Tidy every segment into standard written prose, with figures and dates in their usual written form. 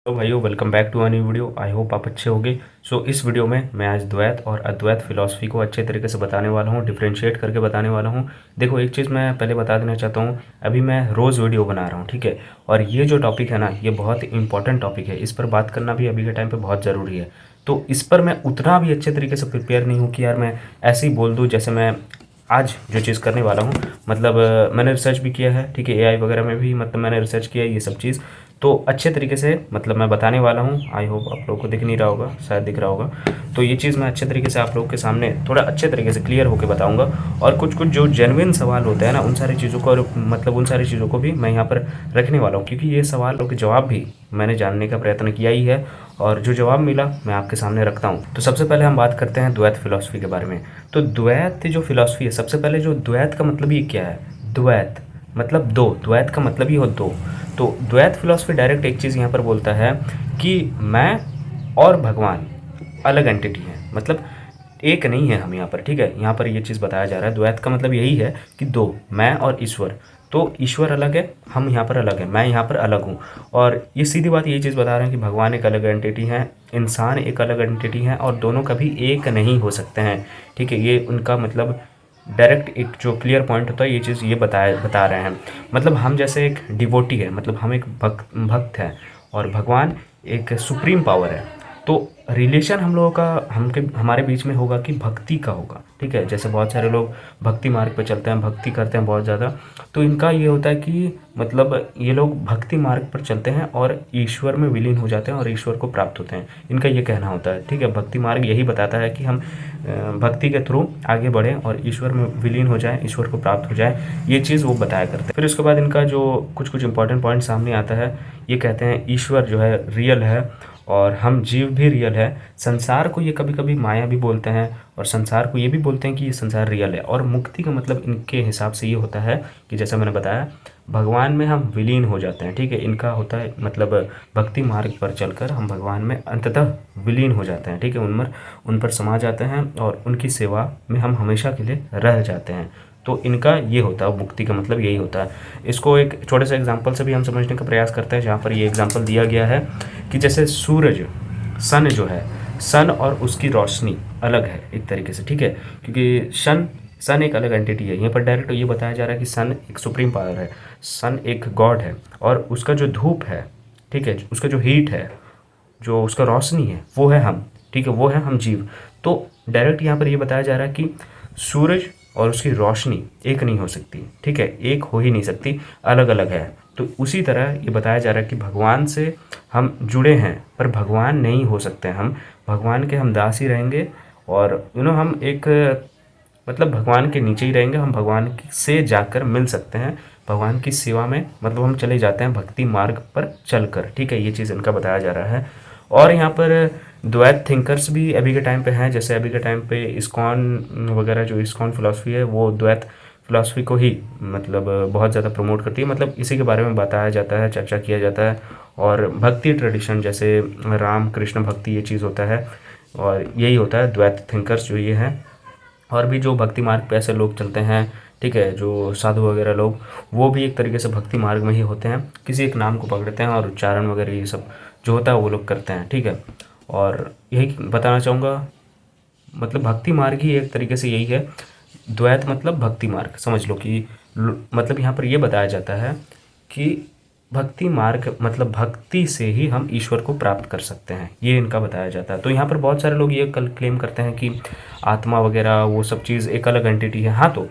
तो भाइयों, welcome back to a new video. I hope आप अच्छे होंगे। इस वीडियो में मैं आज द्वैत और अद्वैत फिलॉसफी को अच्छे तरीके से बताने वाला हूँ, डिफ्रेंशिएट करके बताने वाला हूँ। देखो, एक चीज़ मैं पहले बता देना चाहता हूँ। अभी मैं रोज़ वीडियो बना रहा हूँ, ठीक है। और ये जो टॉपिक है ना, ये बहुत इंपॉर्टेंट टॉपिक है। इस पर बात करना भी अभी के टाइम पर बहुत ज़रूरी है। तो इस पर मैं उतना भी अच्छे तरीके से प्रिपेयर नहीं हूँ कि यार मैं ऐसे ही बोल दूँ। जैसे मैं आज जो चीज़ करने वाला हूँ, मतलब मैंने रिसर्च भी किया है, ठीक है। एआई वगैरह में भी मतलब मैंने रिसर्च किया है, ये सब चीज़ तो अच्छे तरीके से मतलब मैं बताने वाला हूँ। आई होप आप लोगों को दिख नहीं रहा होगा, शायद दिख रहा होगा। तो ये चीज़ मैं अच्छे तरीके से आप लोगों के सामने थोड़ा अच्छे तरीके से क्लियर होकर बताऊँगा। और कुछ कुछ जो जेन्युइन सवाल होते हैं ना, उन सारी चीज़ों को, और मतलब उन सारी चीज़ों को भी मैं यहाँ पर रखने वाला हूँ, क्योंकि ये सवालों के जवाब भी मैंने जानने का प्रयत्न किया ही है। और जो जवाब मिला मैं आपके सामने रखता हूँ। तो सबसे पहले हम बात करते हैं द्वैत फिलॉसफी के बारे में। तो द्वैत जो फिलॉसफी है, सबसे पहले जो द्वैत का मतलब ये क्या है। द्वैत मतलब दो, द्वैत का मतलब ही हो दो। तो द्वैत फिलॉसफी डायरेक्ट एक चीज़ यहाँ पर बोलता है कि मैं और भगवान अलग एंटिटी हैं, मतलब एक नहीं है हम यहाँ पर, ठीक है। यहाँ पर ये चीज़ बताया जा रहा है। द्वैत का मतलब यही है कि दो, मैं और ईश्वर। तो ईश्वर अलग है, हम यहाँ पर अलग है, मैं यहाँ पर अलग हूँ। और ये सीधी बात यही चीज़ बता रहे हैं कि भगवान एक अलग एंटिटी है, इंसान एक अलग एंटिटी है, और दोनों कभी एक नहीं हो सकते हैं, ठीक है। ये उनका मतलब डायरेक्ट एक जो क्लियर पॉइंट होता है, ये चीज़ ये बता रहे हैं। मतलब हम जैसे एक डिवोटी है, मतलब हम एक भक्त हैं, और भगवान एक सुप्रीम पावर है। तो रिलेशन हम लोगों का हमारे बीच में होगा कि भक्ति का होगा, ठीक है। जैसे बहुत सारे लोग भक्ति मार्ग पे चलते हैं, भक्ति करते हैं बहुत ज़्यादा। तो इनका ये होता है कि मतलब ये लोग भक्ति मार्ग पर चलते हैं और ईश्वर में विलीन हो जाते हैं और ईश्वर को प्राप्त होते हैं, इनका ये कहना होता है, ठीक है। भक्ति मार्ग यही बताता है कि हम भक्ति के थ्रू आगे बढ़ें और ईश्वर में विलीन हो जाए, ईश्वर को प्राप्त हो जाए, ये चीज़ वो बताया करते हैं। फिर उसके बाद इनका जो कुछ कुछ इंपॉर्टेंट पॉइंट सामने आता है, ये कहते हैं ईश्वर जो है रियल है और हम जीव भी रियल है। संसार को ये कभी कभी माया भी बोलते हैं, और संसार को ये भी बोलते हैं कि ये संसार रियल है। और मुक्ति का मतलब इनके हिसाब से ये होता है कि जैसा मैंने बताया, भगवान में हम विलीन हो जाते हैं, ठीक है। इनका होता है मतलब भक्ति मार्ग पर चलकर हम भगवान में अंततः विलीन हो जाते हैं, ठीक है। उन पर समा जाते हैं और उनकी सेवा में हम हमेशा के लिए रह जाते हैं। तो इनका ये होता है, मुक्ति का मतलब यही होता है। इसको एक छोटे से एग्जांपल से भी हम समझने का प्रयास करते हैं, जहाँ पर ये एग्जांपल दिया गया है कि जैसे सूरज, सन जो है, सन और उसकी रोशनी अलग है एक तरीके से, ठीक है। क्योंकि सन एक अलग एंटिटी है। यहाँ पर डायरेक्ट ये बताया जा रहा है कि सन एक सुप्रीम पावर है, सन एक गॉड है, और उसका जो धूप है, ठीक है, उसका जो हीट है, जो उसका रोशनी है, वो है हम, ठीक है, वो है हम जीव। तो डायरेक्ट यहाँ पर ये बताया जा रहा है कि सूरज और उसकी रोशनी एक नहीं हो सकती, ठीक है, एक हो ही नहीं सकती, अलग अलग है। तो उसी तरह ये बताया जा रहा है कि भगवान से हम जुड़े हैं पर भगवान नहीं हो सकते, हम भगवान के हम दास ही रहेंगे। और हम एक मतलब भगवान के नीचे ही रहेंगे, हम भगवान से जाकर मिल सकते हैं, भगवान की सेवा में मतलब हम चले जाते हैं भक्ति मार्ग पर चलकर, ठीक है। ये चीज़ इनका बताया जा रहा है। और यहाँ पर द्वैत थिंकर्स भी अभी के टाइम पे हैं। जैसे अभी के टाइम पे इस्कॉन वगैरह, जो इस्कॉन फिलॉसफी है, वो द्वैत फिलॉसफी को ही मतलब बहुत ज़्यादा प्रमोट करती है, मतलब इसी के बारे में बताया जाता है, चर्चा किया जाता है। और भक्ति ट्रेडिशन जैसे राम कृष्ण भक्ति, ये चीज़ होता है, और यही होता है द्वैत थिंकर्स जो ये हैं। और भी जो भक्ति मार्ग पे ऐसे लोग चलते हैं, ठीक है, जो साधु वगैरह लोग, वो भी एक तरीके से भक्ति मार्ग में ही होते हैं, किसी एक नाम को पकड़ते हैं और उच्चारण वगैरह ये सब जो होता है वो लोग करते हैं, ठीक है। और यही बताना चाहूँगा, मतलब भक्ति मार्ग ही एक तरीके से यही है। द्वैत मतलब भक्ति मार्ग समझ लो कि मतलब यहाँ पर ये बताया जाता है कि भक्ति मार्ग मतलब भक्ति से ही हम ईश्वर को प्राप्त कर सकते हैं, ये इनका बताया जाता है। तो यहाँ पर बहुत सारे लोग ये कल क्लेम करते हैं कि आत्मा वगैरह वो सब चीज़ एक अलग एंटिटी है। हाँ, तो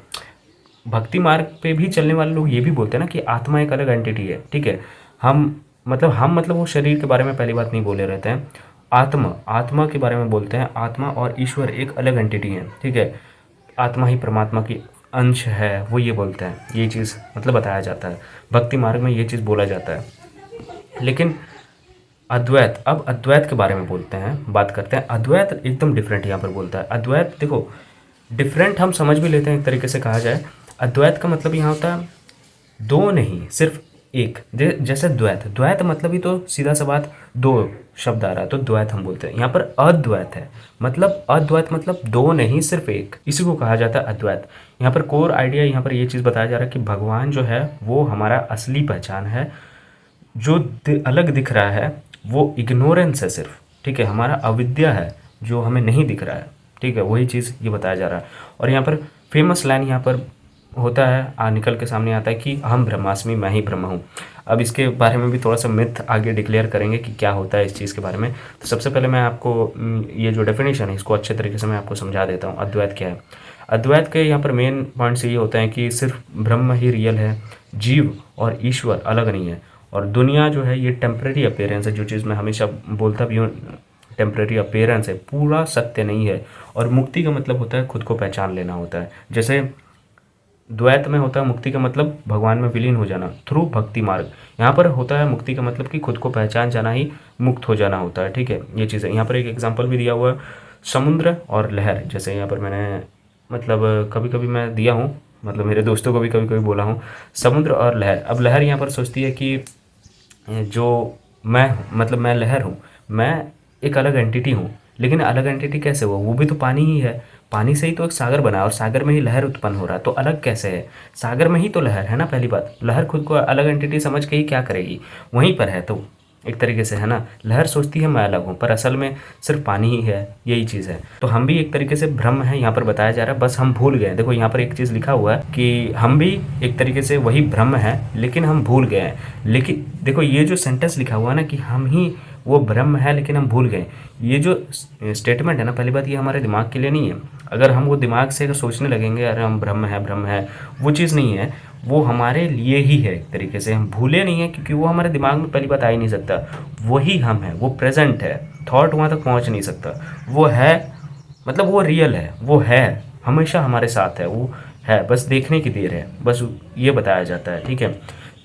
भक्ति मार्ग पे भी चलने वाले लोग ये भी बोलते हैं ना कि आत्मा एक अलग एंटिटी है, ठीक है। हम मतलब वो शरीर के बारे में पहली बात नहीं बोले रहते हैं, आत्मा आत्मा के बारे में बोलते हैं। आत्मा और ईश्वर एक अलग एंटिटी है, ठीक है। आत्मा ही परमात्मा की अंश है, वो ये बोलते हैं, ये चीज़ मतलब बताया जाता है भक्ति मार्ग में, ये चीज़ बोला जाता है। लेकिन अद्वैत, अब अद्वैत के बारे में बोलते हैं, बात करते हैं। अद्वैत एकदम डिफरेंट यहाँ पर बोलता है। अद्वैत देखो, डिफरेंट हम समझ भी लेते हैं एक तरीके से कहा जाए। अद्वैत का मतलब यहाँ होता है दो नहीं, सिर्फ एक। जैसे द्वैत, द्वैत मतलब ही तो सीधा सा बात, दो शब्द आ रहा है तो द्वैत हम बोलते हैं। यहाँ पर अद्वैत है, मतलब अद्वैत मतलब दो नहीं सिर्फ एक, इसी को कहा जाता है अद्वैत। यहाँ पर कोर आइडिया, यहाँ पर ये चीज़ बताया जा रहा है कि भगवान जो है वो हमारा असली पहचान है। जो अलग दिख रहा है वो इग्नोरेंस है सिर्फ, ठीक है, हमारा अविद्या है जो हमें नहीं दिख रहा है, ठीक है, वही चीज़ ये बताया जा रहा है। और यहाँ पर फेमस लाइन यहाँ पर होता है निकल के सामने आता है कि हम ब्रह्मास्मि, मैं ही ब्रह्म हूँ। अब इसके बारे में भी थोड़ा सा मिथ आगे डिक्लेयर करेंगे कि क्या होता है इस चीज़ के बारे में। तो सबसे पहले मैं आपको ये जो डेफिनेशन है इसको अच्छे तरीके से मैं आपको समझा देता हूँ अद्वैत क्या है। अद्वैत के यहाँ पर मेन पॉइंट्स ये होते हैं कि सिर्फ ब्रह्म ही रियल है, जीव और ईश्वर अलग नहीं है, और दुनिया जो है ये टेम्परेरी अपीयरेंस है, जो चीज़ मैं हमेशा बोलता भी हूँ, टेम्परेरी अपीयरेंस है, पूरा सत्य नहीं है। और मुक्ति का मतलब होता है खुद को पहचान लेना होता है। जैसे द्वैत में होता है मुक्ति का मतलब भगवान में विलीन हो जाना थ्रू भक्ति मार्ग, यहाँ पर होता है मुक्ति का मतलब कि खुद को पहचान जाना ही मुक्त हो जाना होता है, ठीक है, ये चीज़ है। यहाँ पर एक एग्जांपल भी दिया हुआ है, समुद्र और लहर। जैसे यहाँ पर मैंने मतलब कभी कभी मैं दिया हूँ, मतलब मेरे दोस्तों को भी कभी कभी बोला हूँ, समुद्र और लहर। अब लहर यहाँ पर सोचती है कि जो मैं हूँ, मतलब मैं लहर हूँ, मैं एक अलग एंटिटी हूँ, लेकिन अलग एंटिटी कैसे हुआ, वो भी तो पानी ही है, पानी से ही तो एक सागर बना और सागर में ही लहर उत्पन्न हो रहा है, तो अलग कैसे है, सागर में ही तो लहर है ना। पहली बात, लहर खुद को अलग एंटिटी समझ के ही क्या करेगी, वहीं पर है, तो एक तरीके से है ना, लहर सोचती है मैं अलग हूँ, पर असल में सिर्फ पानी ही है, यही चीज़ है। तो हम भी एक तरीके से ब्रह्म है, यहाँ पर बताया जा रहा है, बस हम भूल गए। देखो यहाँ पर एक चीज़ लिखा हुआ है कि हम भी एक तरीके से वही ब्रह्म है, लेकिन हम भूल गए हैं। लेकिन देखो ये जो सेंटेंस लिखा हुआ है ना कि हम ही वो ब्रह्म है लेकिन हम भूल गए, ये जो स्टेटमेंट है ना, पहली बात ये हमारे दिमाग के लिए नहीं है। अगर हम वो दिमाग से अगर सोचने लगेंगे अरे हम ब्रह्म है, वो चीज़ नहीं है, वो हमारे लिए ही है एक तरीके से, हम भूले नहीं है, क्योंकि वो हमारे दिमाग में पहली बात आ ही नहीं सकता, वही हम है, वो प्रेजेंट है, थॉट वहाँ तक पहुँच नहीं सकता, वो है, मतलब वो रियल है, वो है, हमेशा हमारे साथ है, वो है, बस देखने की देर है, बस ये बताया जाता है, ठीक है।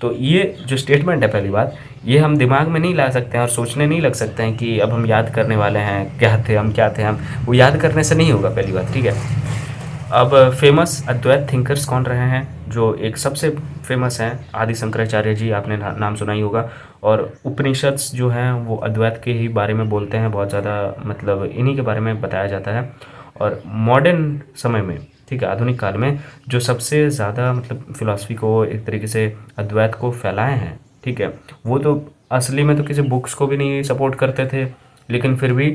तो ये जो स्टेटमेंट है, पहली बात ये हम दिमाग में नहीं ला सकते हैं और सोचने नहीं लग सकते हैं कि अब हम याद करने वाले हैं क्या थे हम, क्या थे हम, वो याद करने से नहीं होगा, पहली बात, ठीक है। अब फेमस अद्वैत थिंकर्स कौन रहे हैं, जो एक सबसे फेमस हैं आदि शंकराचार्य जी, आपने नाम सुना ही होगा। और उपनिषद्स जो हैं वो अद्वैत के ही बारे में बोलते हैं बहुत ज़्यादा, मतलब इन्हीं के बारे में बताया जाता है। और मॉडर्न समय में, ठीक है, आधुनिक काल में जो सबसे ज़्यादा मतलब फिलॉसफी को एक तरीके से अद्वैत को फैलाए हैं, ठीक है, वो तो असली में तो किसी बुक्स को भी नहीं सपोर्ट करते थे, लेकिन फिर भी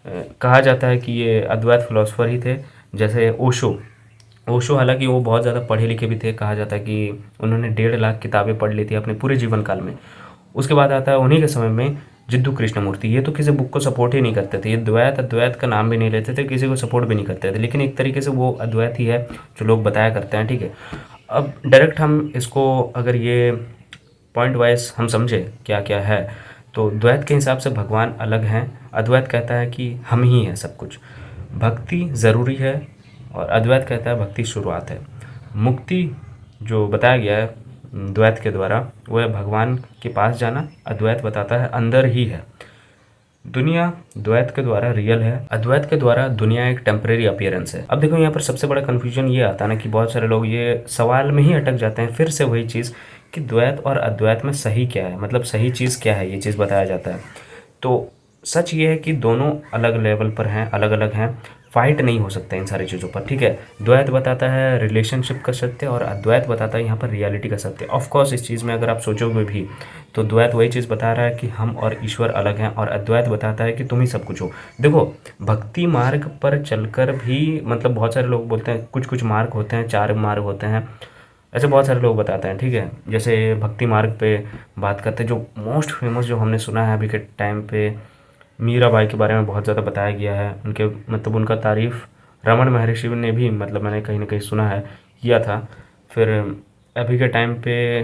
कहा जाता है कि ये अद्वैत फिलोसफर ही थे। जैसे ओशो, ओशो हालांकि वो बहुत ज़्यादा पढ़े लिखे भी थे, कहा जाता है कि उन्होंने 1.5 लाख किताबें पढ़ ली थी अपने पूरे जीवन काल में। उसके बाद आता है उन्हीं के समय में जिद्दू कृष्णमूर्ति, ये तो किसी बुक को सपोर्ट ही नहीं करते थे, ये द्वैत अद्वैत का नाम भी नहीं लेते थे, किसी को सपोर्ट भी नहीं करते थे, लेकिन एक तरीके से वो अद्वैत ही है जो लोग बताया करते हैं, ठीक है। अब डायरेक्ट हम इसको अगर ये पॉइंट वाइज हम समझे क्या क्या है, तो द्वैत के हिसाब से भगवान अलग हैं, अद्वैत कहता है कि हम ही हैं सब कुछ, भक्ति ज़रूरी है, और अद्वैत कहता है भक्ति शुरुआत है। मुक्ति जो बताया गया है द्वैत के द्वारा वो है भगवान के पास जाना, अद्वैत बताता है अंदर ही है। दुनिया द्वैत के द्वारा रियल है, अद्वैत के द्वारा दुनिया एक टेम्परेरी अपीयरेंस है। अब देखो यहाँ पर सबसे बड़ा कन्फ्यूजन ये आता है ना कि बहुत सारे लोग ये सवाल में ही अटक जाते हैं, फिर से वही चीज़ कि द्वैत और अद्वैत में सही क्या है, मतलब सही चीज़ क्या है, ये चीज़ बताया जाता है। तो सच ये है कि दोनों अलग लेवल पर हैं, अलग अलग हैं, फाइट नहीं हो सकता इन सारी चीज़ों पर, ठीक है। द्वैत बताता है रिलेशनशिप का सत्य और अद्वैत बताता है यहाँ पर रियलिटी का सत्य। ऑफ कोर्स इस चीज़ में अगर आप सोचोगे भी तो द्वैत वही चीज़ बता रहा है कि हम और ईश्वर अलग हैं, और अद्वैत बताता है कि तुम ही सब कुछ हो। देखो भक्ति मार्ग पर चलकर भी मतलब बहुत सारे लोग बोलते हैं कुछ कुछ मार्ग होते हैं, 4 मार्ग होते हैं, ऐसे बहुत सारे लोग बताते हैं, ठीक है। जैसे भक्ति मार्ग पे बात करते हैं, जो मोस्ट फेमस जो हमने सुना है अभी के टाइम पे, मीराबाई के बारे में बहुत ज़्यादा बताया गया है, उनके मतलब उनका तारीफ़ रमन महर्षि ने भी, मतलब मैंने कहीं ना कहीं सुना है, किया था। फिर अभी के टाइम पे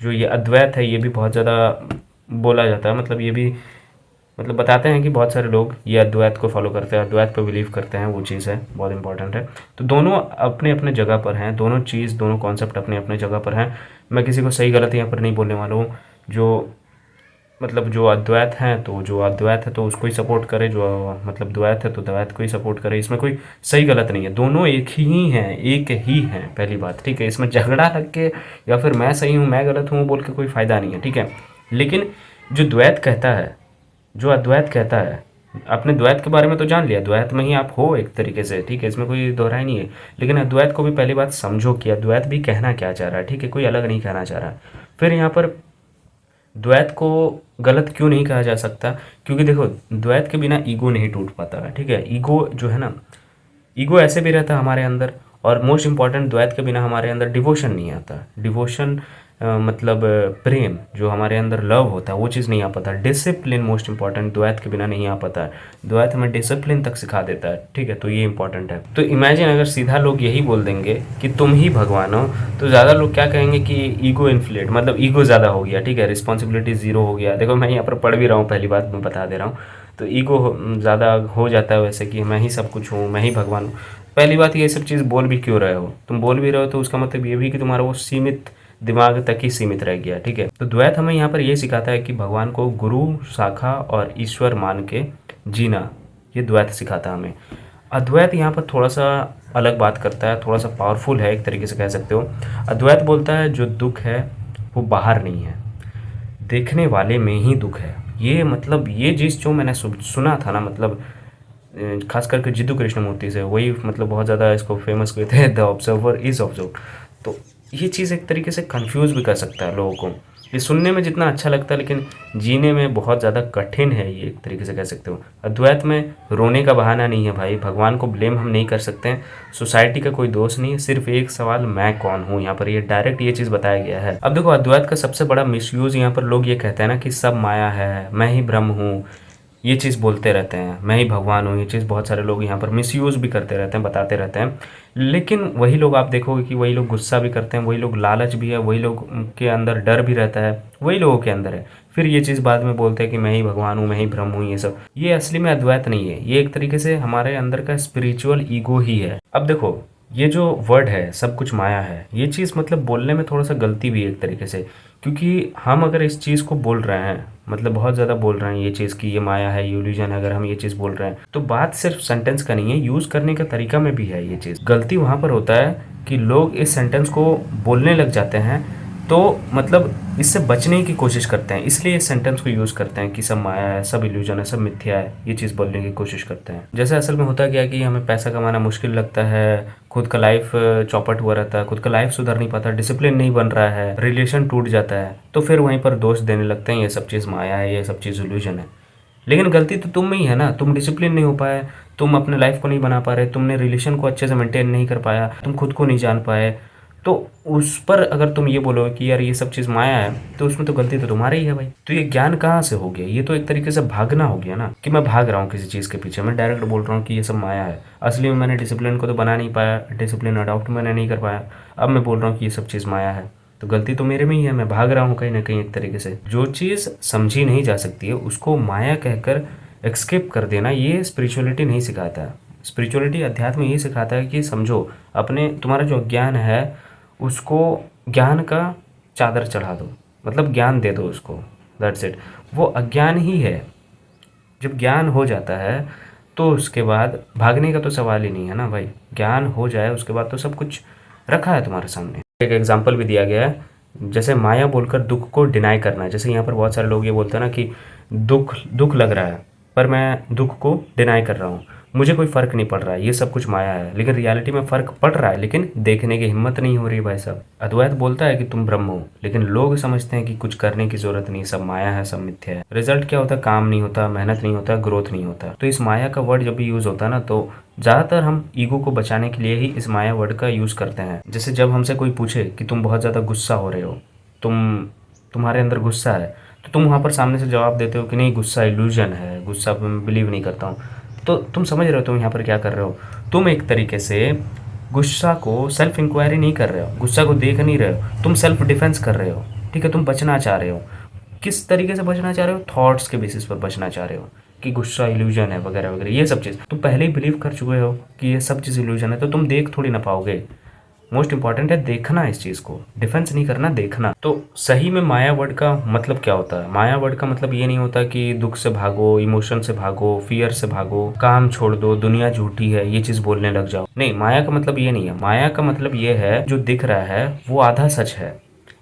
जो ये अद्वैत है ये भी बहुत ज़्यादा बोला जाता है, मतलब ये भी मतलब बताते हैं कि बहुत सारे लोग ये अद्वैत को फॉलो करते हैं, अद्वैत पर बिलीव करते हैं, वो चीज़ है बहुत इंपॉर्टेंट है। तो दोनों अपने अपने जगह पर हैं, दोनों चीज़ दोनों कॉन्सेप्ट अपने अपने जगह पर हैं। मैं किसी को सही गलत यहाँ पर नहीं बोलने वाला हूँ, जो मतलब जो अद्वैत हैं तो जो अद्वैत है तो उसको ही सपोर्ट करे, जो मतलब द्वैत है तो द्वैत को ही सपोर्ट करे, इसमें कोई सही गलत नहीं है, दोनों एक ही हैं, एक ही हैं, पहली बात, ठीक है। इसमें झगड़ा लग के या फिर मैं सही हूँ मैं गलत हूँ बोल के कोई फ़ायदा नहीं है, ठीक है। लेकिन जो द्वैत कहता है, जो अद्वैत कहता है, आपने द्वैत के बारे में तो जान लिया, द्वैत में ही आप हो एक तरीके से, ठीक है, इसमें कोई दोहराई नहीं है। लेकिन अद्वैत को भी पहली बात समझो कि अद्वैत भी कहना क्या चाह रहा है, ठीक है, कोई अलग नहीं कहना चाह रहा है। फिर यहाँ पर द्वैत को गलत क्यों नहीं कहा जा सकता? क्योंकि देखो, द्वैत के बिना ईगो नहीं टूट पाता है, ठीक है? ईगो जो है ना, ईगो ऐसे भी रहता है हमारे अंदर। और मोस्ट इम्पॉर्टेंट, द्वैत के बिना हमारे अंदर डिवोशन नहीं आता। डिवोशन मतलब प्रेम, जो हमारे अंदर लव होता है वो चीज़ नहीं आ पाता। डिसिप्लिन मोस्ट इम्पॉर्टेंट, द्वैत के बिना नहीं आ पाता है। द्वैत हमें डिसिप्लिन तक सिखा देता है, ठीक है? तो ये इंपॉर्टेंट है। तो इमेजिन अगर सीधा लोग यही बोल देंगे कि तुम ही भगवान हो, तो ज़्यादा लोग क्या कहेंगे कि ईगो इन्फ्लेट, मतलब ईगो ज़्यादा हो गया, ठीक है? रिस्पॉन्सिबिलिटी ज़ीरो हो गया। देखो, मैं यहाँ पर पढ़ भी रहा हूँ, पहली बात मैं बता दे रहा हूँ। तो ईगो ज़्यादा हो जाता है वैसे, कि मैं ही सब कुछ हूँ, मैं ही भगवान हूँ। पहली बात, ये सब चीज़ बोल भी क्यों रहे हो? तुम बोल भी रहे हो तो उसका मतलब ये भी कि तुम्हारा वो सीमित दिमाग तक ही सीमित रह गया, ठीक है? तो द्वैत हमें यहाँ पर ये सिखाता है कि भगवान को गुरु, शाखा और ईश्वर मान के जीना, ये द्वैत सिखाता है हमें। अद्वैत यहाँ पर थोड़ा सा अलग बात करता है, थोड़ा सा पावरफुल है, एक तरीके से कह सकते हो। अद्वैत बोलता है जो दुख है वो बाहर नहीं है, देखने वाले में ही दुख है। ये मतलब ये चीज़ जो मैंने सुना था ना, मतलब खास करके जिद्दू कृष्णमूर्ति से, वही मतलब बहुत ज़्यादा इसको फेमस हुए थे, द ऑब्जर्वर इज ऑब्जर्व। तो ये चीज़ एक तरीके से कंफ्यूज भी कर सकता है लोगों को। ये सुनने में जितना अच्छा लगता है, लेकिन जीने में बहुत ज़्यादा कठिन है, ये एक तरीके से कह सकते हो। अद्वैत में रोने का बहाना नहीं है भाई, भगवान को ब्लेम हम नहीं कर सकते हैं, सोसाइटी का कोई दोष नहीं है, सिर्फ एक सवाल, मैं कौन हूँ? यहाँ पर ये डायरेक्ट ये चीज़ बताया गया है। अब देखो, अद्वैत का सबसे बड़ा मिसयूज़ यहाँ पर लोग ये कहते हैं ना कि सब माया है, मैं ही ब्रह्म हूँ, ये चीज़ बोलते रहते हैं, मैं ही भगवान हूँ, ये चीज़ बहुत सारे लोग यहाँ पर मिसयूज़ भी करते रहते हैं, बताते रहते हैं। लेकिन वही लोग आप देखोगे कि वही लोग गुस्सा भी करते हैं, वही लोग लालच भी है, वही लोग के अंदर डर भी रहता है, वही लोगों के अंदर है। फिर ये चीज़ बाद में बोलते हैं कि मैं ही भगवान हूँ, मैं ही ब्रह्म हूँ, ये सब। ये असली में अद्वैत नहीं है, ये एक तरीके से हमारे अंदर का स्पिरिचुअल ईगो ही है। अब देखो, ये जो वर्ड है सब कुछ माया है, ये चीज़ मतलब बोलने में थोड़ा सा गलती भी है एक तरीके से। क्योंकि हम अगर इस चीज़ को बोल रहे हैं, मतलब बहुत ज़्यादा बोल रहे हैं ये चीज़ कि ये माया है, ये इल्यूजन है, अगर हम ये चीज़ बोल रहे हैं, तो बात सिर्फ सेंटेंस का नहीं है, यूज़ करने का तरीका में भी है ये चीज़। गलती वहाँ पर होता है कि लोग इस सेंटेंस को बोलने लग जाते हैं, तो मतलब इससे बचने की कोशिश करते हैं, इसलिए इस सेंटेंस को यूज़ करते हैं कि सब माया है, सब इल्यूजन है, सब मिथ्या है, ये चीज़ बोलने की कोशिश करते हैं। जैसे असल में होता क्या है कि हमें पैसा कमाना मुश्किल लगता है, खुद का लाइफ चौपट हुआ रहता है, खुद का लाइफ सुधर नहीं पाता, डिसिप्लिन नहीं बन रहा है, रिलेशन टूट जाता है, तो फिर वहीं पर दोष देने लगते हैं, ये सब चीज़ माया है, ये सब चीज़ इल्यूजन है। लेकिन गलती तो तुम में ही है ना, तुम डिसिप्लिन नहीं हो पाए, तुम अपने लाइफ को नहीं बना पा रहे, तुमने रिलेशन को अच्छे से मेंटेन नहीं कर पाया, तुम खुद को नहीं जान पाए। तो उस पर अगर तुम ये बोलोगे कि यार ये सब चीज़ माया है, तो उसमें तो गलती तो तुम्हारी ही है भाई। तो ये ज्ञान कहाँ से हो गया? ये तो एक तरीके से भागना हो गया ना, कि मैं भाग रहा हूँ किसी चीज़ के पीछे, मैं डायरेक्ट बोल रहा हूँ कि ये सब माया है। असली में मैंने डिसिप्लिन को तो बना नहीं पाया, डिसिप्लिन अडॉप्ट मैंने नहीं कर पाया, अब मैं बोल रहा हूँ कि ये सब चीज़ माया है। तो गलती तो मेरे में ही है, मैं भाग रहा हूँ कहीं ना कहीं एक तरीके से। जो चीज़ समझी नहीं जा सकती है उसको माया कहकर एक्सकेप कर देना, ये स्पिरिचुअलिटी नहीं सिखाता है। स्पिरिचुअलिटी, अध्यात्म ये सिखाता है कि समझो, अपने तुम्हारा जो अज्ञान है उसको ज्ञान का चादर चढ़ा दो, मतलब ज्ञान दे दो उसको, दैट्स इट। वो अज्ञान ही है। जब ज्ञान हो जाता है तो उसके बाद भागने का तो सवाल ही नहीं है ना भाई। ज्ञान हो जाए उसके बाद तो सब कुछ रखा है तुम्हारे सामने। एक एग्जांपल भी दिया गया है, जैसे माया बोलकर दुख को डिनाई करना है। जैसे यहाँ पर बहुत सारे लोग ये बोलते हैं ना कि दुख दुख लग रहा है, पर मैं दुख को डिनाई कर रहा हूँ, मुझे कोई फ़र्क नहीं पड़ रहा है, ये सब कुछ माया है। लेकिन रियलिटी में फ़र्क पड़ रहा है, लेकिन देखने की हिम्मत नहीं हो रही भाई साहब। अद्वैत बोलता है कि तुम ब्रह्म हो, लेकिन लोग समझते हैं कि कुछ करने की ज़रूरत नहीं, सब माया है, सब मिथ्या है। रिजल्ट क्या होता है? काम नहीं होता, मेहनत नहीं होता, ग्रोथ नहीं होता। तो इस माया का वर्ड जब भी यूज़ होता है ना, तो ज़्यादातर हम ईगो को बचाने के लिए ही इस माया वर्ड का यूज़ करते हैं। जैसे जब हमसे कोई पूछे कि तुम बहुत ज़्यादा गुस्सा हो रहे हो, तुम्हारे अंदर गुस्सा है, तो तुम वहाँ पर सामने से जवाब देते हो कि नहीं, गुस्सा इल्यूजन है, गुस्सा मैं बिलीव नहीं करता हूँ। तो तुम समझ रहे हो तुम यहाँ पर क्या कर रहे हो? तुम एक तरीके से गुस्सा को सेल्फ इंक्वायरी नहीं कर रहे हो, गुस्सा को देख नहीं रहे हो, तुम सेल्फ डिफेंस कर रहे हो, ठीक है? तुम बचना चाह रहे हो। किस तरीके से बचना चाह रहे हो? थॉट्स के बेसिस पर बचना चाह रहे हो कि गुस्सा इल्यूजन है वगैरह वगैरह, ये सब चीज़ तुम पहले ही बिलीव कर चुके हो कि ये सब चीज़ इल्यूजन है, तो तुम देख थोड़ी ना पाओगे। मोस्ट इंपॉर्टेंट है देखना, इस चीज़ को डिफेंस नहीं करना, देखना। तो सही में माया वर्ड का मतलब क्या होता है? माया वर्ड का मतलब ये नहीं होता कि दुख से भागो, इमोशन से भागो, फियर से भागो, काम छोड़ दो, दुनिया झूठी है, ये चीज़ बोलने लग जाओ। नहीं, माया का मतलब ये नहीं है। माया का मतलब ये है जो दिख रहा है वो आधा सच है,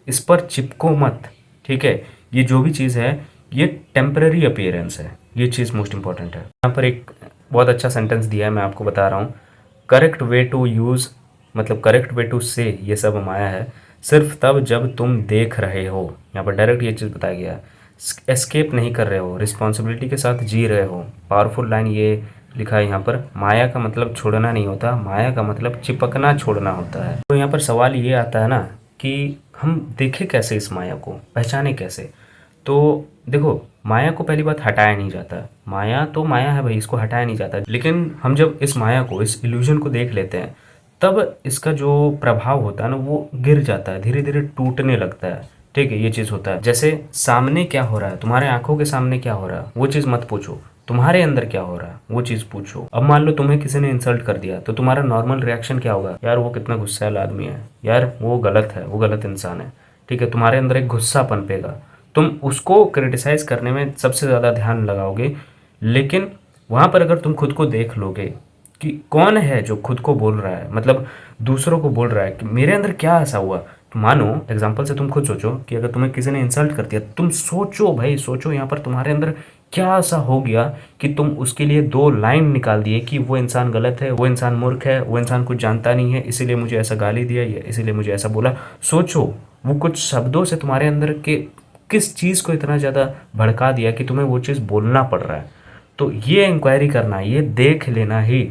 इस पर चिपको मत, ठीक है? ये जो भी चीज़ है ये टेम्पररी अपीयरेंस है, ये चीज़ मोस्ट इंपॉर्टेंट है। यहाँ पर एक बहुत अच्छा सेंटेंस दिया है, मैं आपको बता रहा हूँ। करेक्ट वे टू यूज़, मतलब करेक्ट वे टू से ये सब माया है, सिर्फ तब जब तुम देख रहे हो। यहाँ पर डायरेक्ट ये चीज़ बताया गया है। एस्केप नहीं कर रहे हो, रिस्पॉन्सिबिलिटी के साथ जी रहे हो। पावरफुल लाइन ये लिखा है यहाँ पर, माया का मतलब छोड़ना नहीं होता, माया का मतलब चिपकना छोड़ना होता है। तो यहाँ पर सवाल ये आता है ना कि हम देखें कैसे इस माया को, पहचाने कैसे। तो देखो, माया को पहली बात हटाया नहीं जाता, माया तो माया है भाई, इसको हटाया नहीं जाता। लेकिन हम जब इस माया को, इस इल्यूजन को देख लेते हैं, तब इसका जो प्रभाव होता है ना वो गिर जाता है, धीरे धीरे टूटने लगता है। ठीक है, ये चीज़ होता है। जैसे सामने क्या हो रहा है, तुम्हारे आंखों के सामने क्या हो रहा है वो चीज़ मत पूछो, तुम्हारे अंदर क्या हो रहा है वो चीज़ पूछो। अब मान लो तुम्हें किसी ने इंसल्ट कर दिया, तो तुम्हारा नॉर्मल रिएक्शन क्या होगा, यार वो कितना गुस्सैल आदमी है, यार वो गलत है, वो गलत इंसान है। ठीक है, तुम्हारे अंदर एक गुस्सा पनपेगा, तुम उसको क्रिटिसाइज करने में सबसे ज़्यादा ध्यान लगाओगे। लेकिन वहाँ पर अगर तुम खुद को देख लोगे कि कौन है जो खुद को बोल रहा है, मतलब दूसरों को बोल रहा है कि मेरे अंदर क्या ऐसा हुआ। तो मानो एग्जांपल से तुम खुद सोचो कि अगर तुम्हें किसी ने इंसल्ट कर दिया, तुम सोचो भाई, सोचो यहाँ पर तुम्हारे अंदर क्या ऐसा हो गया कि तुम उसके लिए 2 लाइन निकाल दिए कि वो इंसान गलत है, वो इंसान मूर्ख है, वो इंसान कुछ जानता नहीं है, इसीलिए मुझे ऐसा गाली दिया या इसीलिए मुझे ऐसा बोला। सोचो वो कुछ शब्दों से तुम्हारे अंदर के किस चीज़ को इतना ज़्यादा भड़का दिया कि तुम्हें वो चीज़ बोलना पड़ रहा है। तो ये इंक्वायरी करना, ये देख लेना ही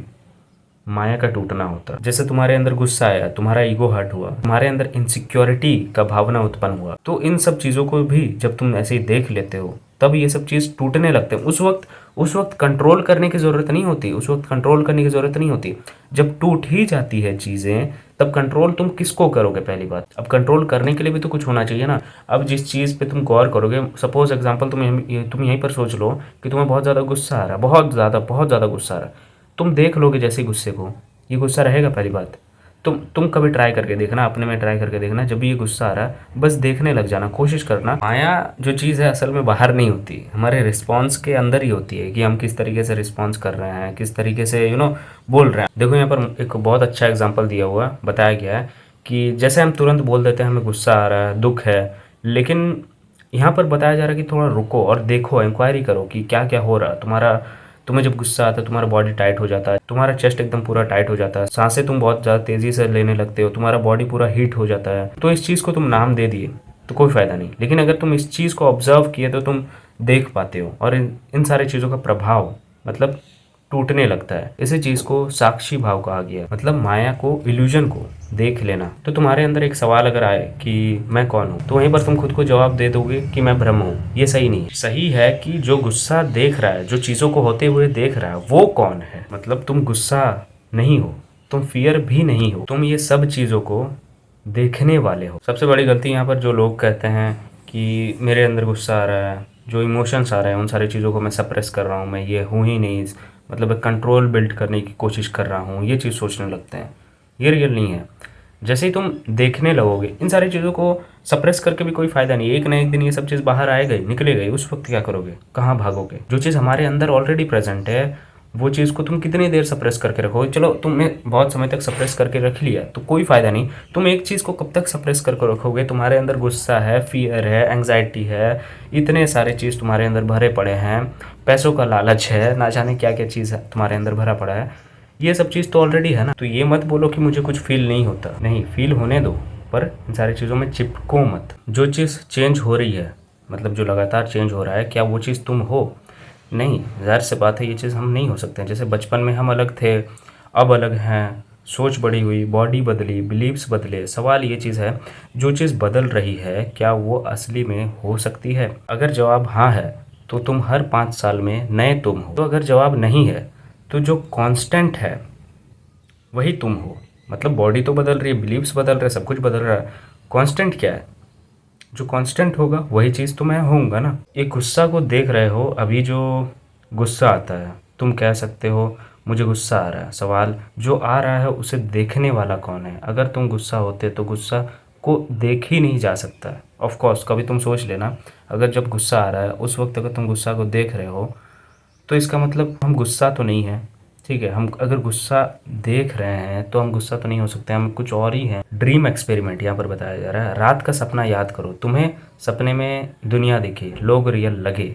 माया का टूटना होता है। जैसे तुम्हारे अंदर गुस्सा आया, तुम्हारा ईगो हर्ट हुआ, तुम्हारे अंदर इनसिक्योरिटी का भावना उत्पन्न हुआ, तो इन सब चीज़ों को भी जब तुम ऐसे ही देख लेते हो, तब ये सब चीज़ टूटने लगते हैं। उस वक्त कंट्रोल करने की ज़रूरत नहीं होती, उस वक्त कंट्रोल करने की ज़रूरत नहीं होती। जब टूट ही जाती है चीज़ें, तब कंट्रोल तुम किसको करोगे पहली बात। अब कंट्रोल करने के लिए भी तो कुछ होना चाहिए ना। अब जिस चीज़ पे तुम गौर करोगे, सपोज एग्जांपल तुम यहीं पर सोच लो कि तुम्हें बहुत ज़्यादा गुस्सा आ रहा है, बहुत ज़्यादा गुस्सा आ रहा है। तुम देख लोगे जैसे गुस्से को, ये गुस्सा रहेगा पहली बात। तुम कभी ट्राई करके देखना, अपने में ट्राई करके देखना, जब भी ये गुस्सा आ रहा है बस देखने लग जाना, कोशिश करना। माया जो चीज़ है असल में बाहर नहीं होती, हमारे रिस्पॉन्स के अंदर ही होती है कि हम किस तरीके से रिस्पॉन्स कर रहे हैं, किस तरीके से बोल रहे हैं। देखो यहाँ पर एक बहुत अच्छा एग्जाम्पल दिया हुआ बताया गया है कि जैसे हम तुरंत बोल देते हैं हमें गुस्सा आ रहा है, दुख है, लेकिन यहाँ पर बताया जा रहा है कि थोड़ा रुको और देखो, इंक्वायरी करो कि क्या क्या हो रहा है। तुम्हें जब गुस्सा आता है तुम्हारा बॉडी टाइट हो जाता है, तुम्हारा चेस्ट एकदम पूरा टाइट हो जाता है, सांसें तुम बहुत ज़्यादा तेज़ी से लेने लगते हो, तुम्हारा बॉडी पूरा हीट हो जाता है। तो इस चीज़ को तुम नाम दे दिए तो कोई फ़ायदा नहीं, लेकिन अगर तुम इस चीज़ को ऑब्जर्व किए तो तुम देख पाते हो और इन सारी चीज़ों का प्रभाव मतलब टूटने लगता है। इसी चीज़ को साक्षी भाव कहा गया है, मतलब माया को, इल्यूजन को देख लेना। तो तुम्हारे अंदर एक सवाल अगर आए कि मैं कौन हूँ, तो वहीं पर तुम खुद को जवाब दे दोगे कि मैं ब्रह्म हूँ। ये सही नहीं है। सही है कि जो गुस्सा देख रहा है, जो चीज़ों को होते हुए देख रहा है, वो कौन है। मतलब तुम गुस्सा नहीं हो, तुम फियर भी नहीं हो, तुम ये सब चीज़ों को देखने वाले हो। सबसे बड़ी गलती यहाँ पर जो लोग कहते हैं कि मेरे अंदर गुस्सा आ रहा है, जो इमोशंस आ रहे हैं उन सारी चीज़ों को मैं सप्रेस कर रहा हूँ, मैं ये हूँ ही नहीं, मतलब एक कंट्रोल बिल्ड करने की कोशिश कर रहा हूँ, ये चीज़ सोचने लगते हैं। ये रियल नहीं है। जैसे ही तुम देखने लगोगे, इन सारी चीज़ों को सप्रेस करके भी कोई फ़ायदा नहीं है। एक ना एक दिन ये सब चीज़ बाहर आएगा ही, निकलेगा ही। उस वक्त क्या करोगे, कहाँ भागोगे। जो चीज़ हमारे अंदर ऑलरेडी प्रेजेंट है वो चीज़ को तुम कितनी देर सप्रेस करके रखोगे। चलो तुमने बहुत समय तक सप्रेस करके रख लिया तो कोई फ़ायदा नहीं। तुम एक चीज़ को कब तक सप्रेस करके रखोगे। तुम्हारे अंदर गुस्सा है, फियर है, एंग्जाइटी है, इतने सारे चीज़ तुम्हारे अंदर भरे पड़े हैं, पैसों का लालच है, ना जाने क्या क्या चीज़ है तुम्हारे अंदर भरा पड़ा है। ये सब चीज़ तो ऑलरेडी है ना। तो ये मत बोलो कि मुझे कुछ फील नहीं होता, नहीं, फील होने दो, पर इन सारी चीज़ों में चिपको मत। जो चीज़ चेंज हो रही है, मतलब जो लगातार चेंज हो रहा है, क्या वो चीज़ तुम हो? नहीं, ज़ाहिर सी बात है ये चीज़ हम नहीं हो सकते हैं। जैसे बचपन में हम अलग थे, अब अलग हैं, सोच बड़ी हुई, बॉडी बदली, बिलीव्स बदले। सवाल ये चीज़ है, जो चीज़ बदल रही है क्या वो असली में हो सकती है? अगर जवाब हाँ है तो तुम हर 5 साल में नए तुम हो। तो अगर जवाब नहीं है तो जो कांस्टेंट है वही तुम हो। मतलब बॉडी तो बदल रही है, बिलीव्स बदल रहे, सब कुछ बदल रहा है, कांस्टेंट क्या है? जो कांस्टेंट होगा वही चीज़ तो मैं होऊंगा ना। एक गुस्सा को देख रहे हो, अभी जो गुस्सा आता है तुम कह सकते हो मुझे गुस्सा आ रहा है। सवाल, जो आ रहा है उसे देखने वाला कौन है? अगर तुम गुस्सा होते तो गुस्सा को देख ही नहीं जा सकता है। ऑफ कोर्स कभी तुम सोच लेना, अगर जब गुस्सा आ रहा है उस वक्त अगर तुम गुस्सा को देख रहे हो तो इसका मतलब हम गुस्सा तो नहीं है। ठीक है, हम अगर गुस्सा देख रहे हैं तो हम गुस्सा तो नहीं हो सकते, हम कुछ और ही हैं। ड्रीम एक्सपेरिमेंट यहाँ पर बताया जा रहा है। रात का सपना याद करो, तुम्हें सपने में दुनिया दिखी, लोग रियल लगे,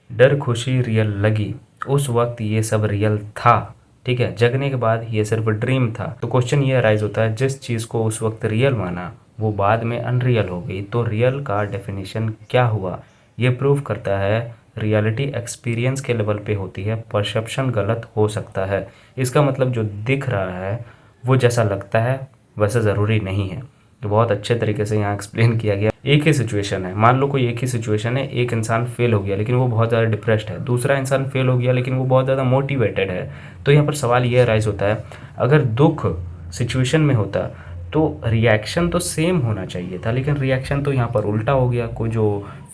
डर खुशी रियल लगी, उस वक्त ये सब रियल था। ठीक है, जगने के बाद ये सिर्फ ड्रीम था। तो क्वेश्चन ये अराइज होता है, जिस चीज़ को उस वक्त रियल माना वो बाद में अनरियल हो गई। तो रियल का डेफिनेशन क्या हुआ, ये प्रूव करता है रियलिटी एक्सपीरियंस के लेवल पे होती है, परसेप्शन गलत हो सकता है। इसका मतलब जो दिख रहा है वो जैसा लगता है वैसा ज़रूरी नहीं है। तो बहुत अच्छे तरीके से यहाँ एक्सप्लेन किया गया। एक ही सिचुएशन है, मान लो कोई एक ही सिचुएशन है, एक इंसान फेल हो गया लेकिन वो बहुत ज़्यादा डिप्रेस्ड है, दूसरा इंसान फेल हो गया लेकिन वो बहुत ज़्यादा मोटिवेटेड है। तो यहाँ पर सवाल ये राइज होता है, अगर दुख सिचुएशन में होता तो रिएक्शन तो सेम होना चाहिए था, लेकिन रिएक्शन तो यहाँ पर उल्टा हो गया। कोई जो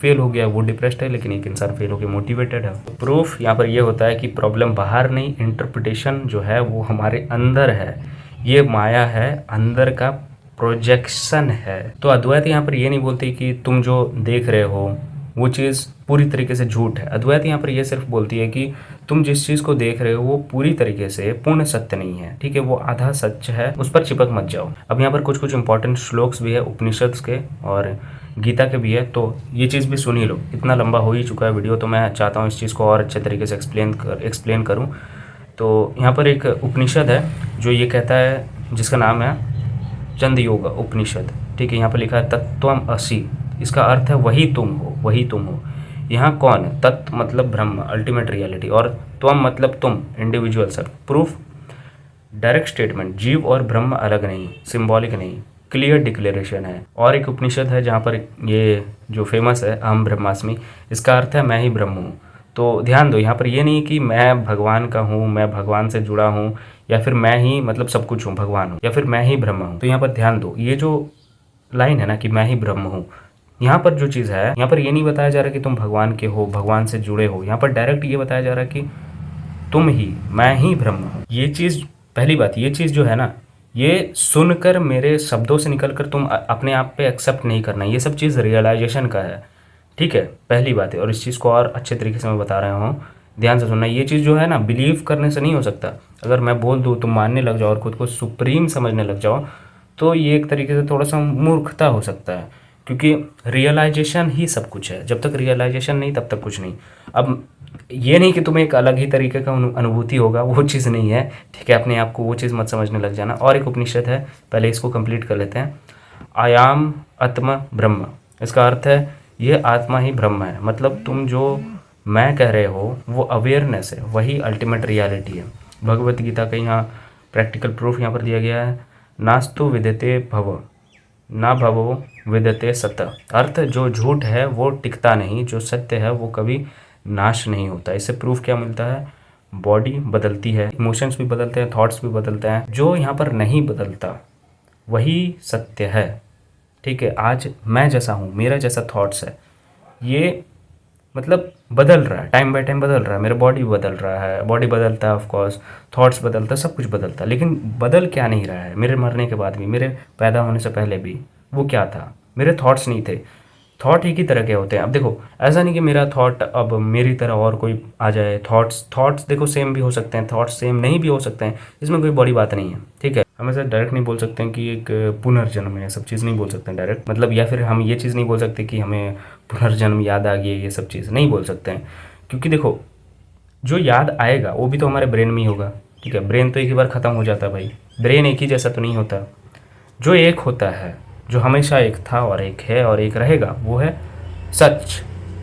फेल हो गया वो डिप्रेस्ड है, लेकिन एक इंसान फेल हो गया मोटिवेटेड है। तो प्रूफ यहाँ पर ये होता है कि प्रॉब्लम बाहर नहीं, इंटरप्रिटेशन जो है वो हमारे अंदर है। ये माया है, अंदर का प्रोजेक्शन है। तो अद्वैत यहाँ पर ये नहीं बोलती कि तुम जो देख रहे हो वो चीज़ पूरी तरीके से झूठ है। अद्वैत यहाँ पर ये सिर्फ बोलती है कि तुम जिस चीज़ को देख रहे हो वो पूरी तरीके से पूर्ण सत्य नहीं है, ठीक है, वो आधा सच है, उस पर चिपक मत जाओ। अब यहाँ पर कुछ कुछ इंपॉर्टेंट श्लोक्स भी है उपनिषद के और गीता के भी है, तो ये चीज़ भी सुन ही लो। इतना लंबा हो ही चुका है वीडियो, तो मैं चाहता हूँ इस चीज़ को और अच्छे तरीके से एक्सप्लेन करूँ। तो यहाँ पर एक उपनिषद है जो ये कहता है, जिसका नाम है चंद योग उपनिषद, ठीक है। यहाँ पर लिखा है तत्त्वम असि, इसका अर्थ है वही तुम हो, वही तुम हो। यहाँ कौन है? तत्व मतलब ब्रह्म, अल्टीमेट रियलिटी, और त्वम मतलब तुम, individual self. Proof direct statement, जीव और ब्रह्म अलग नहीं, सिंबॉलिक नहीं, क्लियर डिक्लेरेशन है। और एक उपनिषद है जहाँ पर ये जो फेमस है अहम ब्रह्मास्मि, इसका अर्थ है मैं ही ब्रह्म हूँ। तो ध्यान दो, यहाँ पर ये नहीं कि मैं भगवान का हूँ, मैं भगवान से जुड़ा हूँ, या फिर मैं ही मतलब सब कुछ हूँ, भगवान हूँ, या फिर मैं ही ब्रह्म हूँ। तो यहाँ पर ध्यान दो, ये जो लाइन है ना कि मैं ही ब्रह्म हूँ, यहाँ पर जो चीज़ है, यहाँ पर ये नहीं बताया जा रहा कि तुम भगवान के हो, भगवान से जुड़े हो। यहाँ पर डायरेक्ट ये बताया जा रहा है कि तुम ही, मैं ही ब्रह्म हूँ। ये चीज़ पहली बात, ये चीज़ जो है ना, ये सुनकर मेरे शब्दों से निकल कर तुम अपने आप पे एक्सेप्ट नहीं करना, ये सब चीज़ रियलाइजेशन का है, ठीक है, पहली बात है। और इस चीज़ को और अच्छे तरीके से मैं बता रहा हूँ, ध्यान से सुनना। ये चीज़ जो है ना, बिलीव करने से नहीं हो सकता। अगर मैं बोल दूँ तुम मानने लग जाओ और खुद को सुप्रीम समझने लग जाओ, तो ये एक तरीके से थोड़ा सा मूर्खता हो सकता है, क्योंकि रियलाइजेशन ही सब कुछ है। जब तक रियलाइजेशन नहीं तब तक कुछ नहीं। अब ये नहीं कि तुम्हें एक अलग ही तरीके का अनुभूति होगा, वो चीज़ नहीं है, ठीक है। अपने आप को वो चीज़ मत समझने लग जाना। और एक उपनिषद है, पहले इसको कंप्लीट कर लेते हैं। आयाम आत्मा ब्रह्म, इसका अर्थ है ये आत्मा ही ब्रह्म है। मतलब तुम जो मैं कह रहे हो वो अवेयरनेस है, वही अल्टीमेट रियलिटी है। भगवत गीता का यहाँ प्रैक्टिकल प्रूफ यहाँ पर दिया गया है, नास्तु विद्यते भव ना भवो विद्यते सत्य। अर्थ जो झूठ है वो टिकता नहीं, जो सत्य है वो कभी नाश नहीं होता। इससे प्रूफ क्या मिलता है? बॉडी बदलती है, इमोशंस भी बदलते हैं, थॉट्स भी बदलते हैं। जो यहाँ पर नहीं बदलता वही सत्य है, ठीक है। आज मैं जैसा हूँ, मेरा जैसा थॉट्स है, ये मतलब बदल रहा है, टाइम बाय टाइम बदल रहा है। मेरा बॉडी बदल रहा है, बॉडी बदलता है ऑफकोर्स, थॉट्स बदलता है, सब कुछ बदलता है, लेकिन बदल क्या नहीं रहा है? मेरे मरने के बाद भी, मेरे पैदा होने से पहले भी वो क्या था? मेरे थॉट्स नहीं थे। थॉट एक ही तरह के होते हैं। अब देखो, ऐसा नहीं कि मेरा थॉट अब मेरी तरह और कोई आ जाए। थॉट्स देखो सेम भी हो सकते हैं, थॉट्स सेम नहीं भी हो सकते हैं, इसमें कोई बड़ी बात नहीं है, ठीक है। हम ऐसा डायरेक्ट नहीं बोल सकते हैं कि एक पुनर्जन्म है, सब चीज़ नहीं बोल सकते हैं डायरेक्ट, मतलब, या फिर हम ये चीज़ नहीं बोल सकते कि हमें पुनर्जन्म याद आ गई, ये सब चीज़ नहीं बोल सकते हैं। क्योंकि देखो, जो याद आएगा वो भी तो हमारे ब्रेन में ही होगा, ठीक है। ब्रेन तो एक ही बार ख़त्म हो जाता है भाई, ब्रेन एक ही जैसा तो नहीं होता। जो एक होता है, जो हमेशा एक था और एक है और एक रहेगा, वो है सच,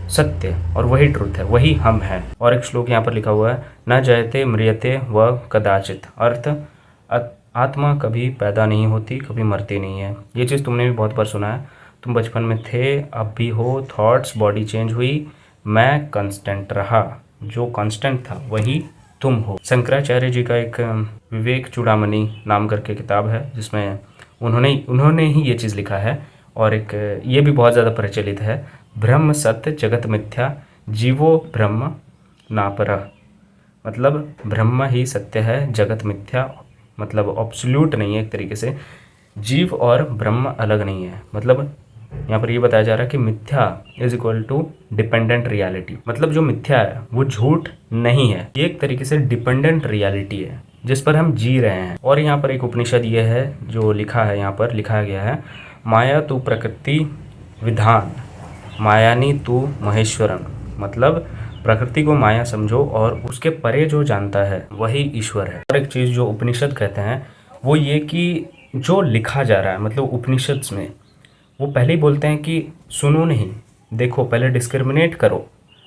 सत्य, और वही ट्रुथ है, वही हम हैं। और एक श्लोक यहाँ पर लिखा हुआ है, न जयते म्रियते व कदाचित। अर्थ, आत्मा कभी पैदा नहीं होती, कभी मरती नहीं है। ये चीज़ तुमने भी बहुत बार सुना है। तुम बचपन में थे, अब भी हो, थॉट्स, बॉडी चेंज हुई, मैं कांस्टेंट रहा, जो कांस्टेंट था वही तुम हो। शंकराचार्य जी का एक विवेक चूड़ामणि नाम करके किताब है, जिसमें उन्होंने ही ये चीज़ लिखा है। और एक ये भी बहुत ज़्यादा प्रचलित है, ब्रह्म सत्य जगत मिथ्या, जीवो ब्रह्म नापरः। मतलब ब्रह्म ही सत्य है, जगत मिथ्या, मतलब ऑब्सोल्यूट नहीं है एक तरीके से। जीव और ब्रह्म अलग नहीं है। मतलब यहाँ पर ये बताया जा रहा है कि मिथ्या is equal to dependent reality. मतलब जो मिथ्या है वो झूठ नहीं है, ये एक तरीके से डिपेंडेंट रियलिटी है जिस पर हम जी रहे हैं। और यहाँ पर एक उपनिषद ये है जो लिखा है, यहाँ पर लिखा गया है, माया तू प्रकृति विधान, मायानी तू महेश्वरन। मतलब प्रकृति को माया समझो और उसके परे जो जानता है वही ईश्वर है। और एक चीज़ जो उपनिषद कहते हैं वो ये कि जो लिखा जा रहा है, मतलब उपनिषद में वो पहले ही बोलते हैं कि सुनो नहीं, देखो, पहले डिस्क्रिमिनेट करो,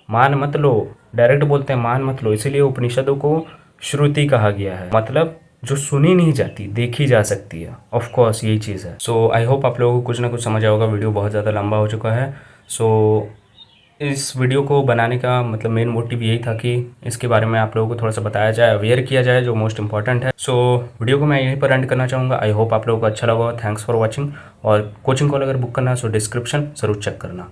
मान मत लो। डायरेक्ट बोलते हैं मान मत लो, इसीलिए उपनिषदों को श्रुति कहा गया है, मतलब जो सुनी नहीं जाती, देखी जा सकती है। ऑफ कोर्स यही चीज़ है। सो आई होप आप लोगों को कुछ ना कुछ समझ आया होगा। वीडियो बहुत ज़्यादा लंबा हो चुका है। सो इस वीडियो को बनाने का मतलब मेन मोटिव यही था कि इसके बारे में आप लोगों को थोड़ा सा बताया जाए, अवेयर किया जाए, जो मोस्ट इंपॉर्टेंट है। सो वीडियो को मैं यहीं पर एंड करना चाहूँगा। आई होप आप लोगों को अच्छा लगा। Thanks for watching. और कोचिंग कॉल अगर बुक करना है सो डिस्क्रिप्शन ज़रूर चेक करना।